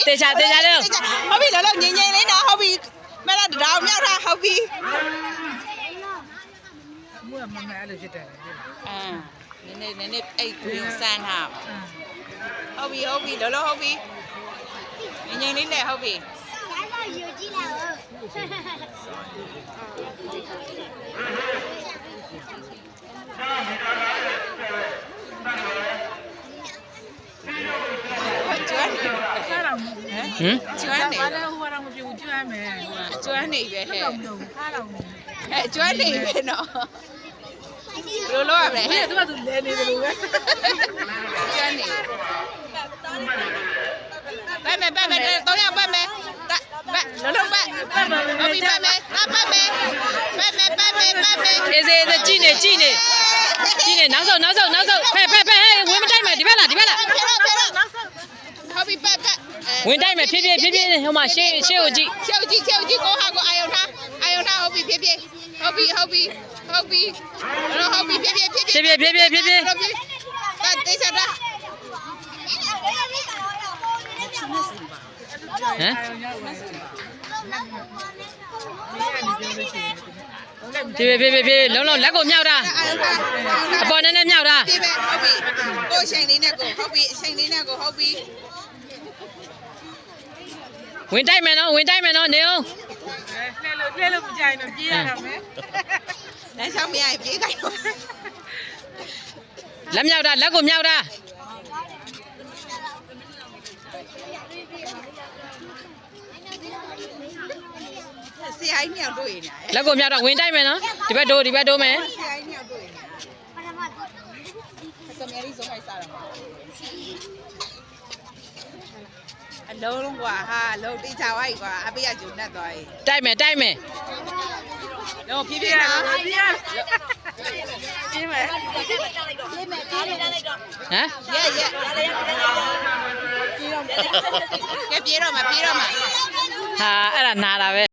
တေချာလေဟုတ်ပြီလောလောငင်းငင်းလေးနော်ဟုတ်ပြီမဲ့တော့တောင်မြောက်တာဟုတ်ပြီမွေးမမဲအဲ့လိုဖြစ်တယ်နည်းနည်းအဲ့ကိုစမ်းထားဟုတ်ပြီလောလောဟုတ်ပြီငင်းငင်းလေးနဲ့ဟုတ်ပြီယူကြည့်လိုက်ကျွမ်းနေအဲ့ဒါကျွမ်းနေဘာလဲဟိုကတော့မပြူကျွမ်းမယ်ကျွမ်းနေပဲဟဲ့အားတော့ကျွမ်းနေပဲနော်ဘယ်လိုလုပ်ရမလဲဟဲ့သူကသူလဲနေတယ်လို့ပဲကျွမ်းနေပတ်မယ်တော့ရပတ်မယ်လောလောပတ်ဟုတ်ပြီပတ်မယ်အေးစေးကြည့်နေနောက်ဆုံးဖဲဝင်မတိုက်မယ်ဒီဘက်လားဟုတ်ပြီပတ်ဝင်တိုက်မယ်ဖြည်းဟိုမှာရှေ့ကိုကြည့်ကိုဟာကိုအာယုံထားဟုတ်ပြီဖြည်းဟုတ်ပြီဖြည်းဖြည်းပတ်တိတ်ဆက်တာဟမ်ဖြည်းလုံးလက်ကိုမြောက်တာအပေါ်နည်းမြောက်တာဖြည်းပဲဟုတ်ပြီကိုချိန်လေးနဲ့ကိုဟုတ်ပြီအချိန်လေးနဲ့ကိုဟုတ်ပြီဝင်တိုက်မယ်နော်နေအောင်လှဲလို့မကြိုင်တော့ပြေးရတာမယ်လမ်းလျှောက်မရရင်ပြေးခိုင်းတော့လက်မြောက်တာလက်ကိုမြောက်တာဆရာကြီးညောင်တွေ့နေလက်ကိုမြောက်တာဝင်တိုက်မယ်နော်ဒီဘက်တိုးမယ်ဆရာကြီးညောင်တွေ့နေသမီးလေးဆုံးလိုက်စားတော့အလုံးကွာဟာလုံးတိချာဝိုက်ကွာအပေးရကျုံနဲ့သွားရေးတိုက်မယ်တော့ဖြည်းနော်ပြေးမယ်ဟမ်ပြေးတော့မှာဟာအဲ့ဒါနာတာပဲ